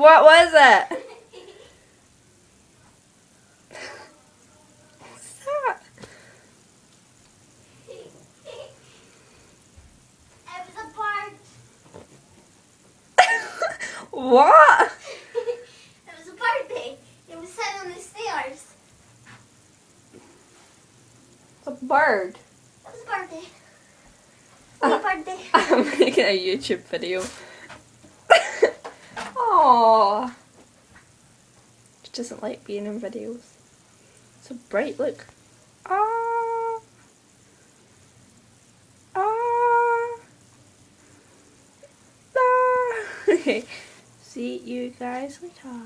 What was it? What's that? It was a bird. What? It was a birdie. It was sitting on the stairs. It's a bird. It was a birdie. Wee birdie. I'm making a YouTube video. Aww. She doesn't like being in videos. So bright, look. Ah. Ah. Ah. Okay. See you guys later.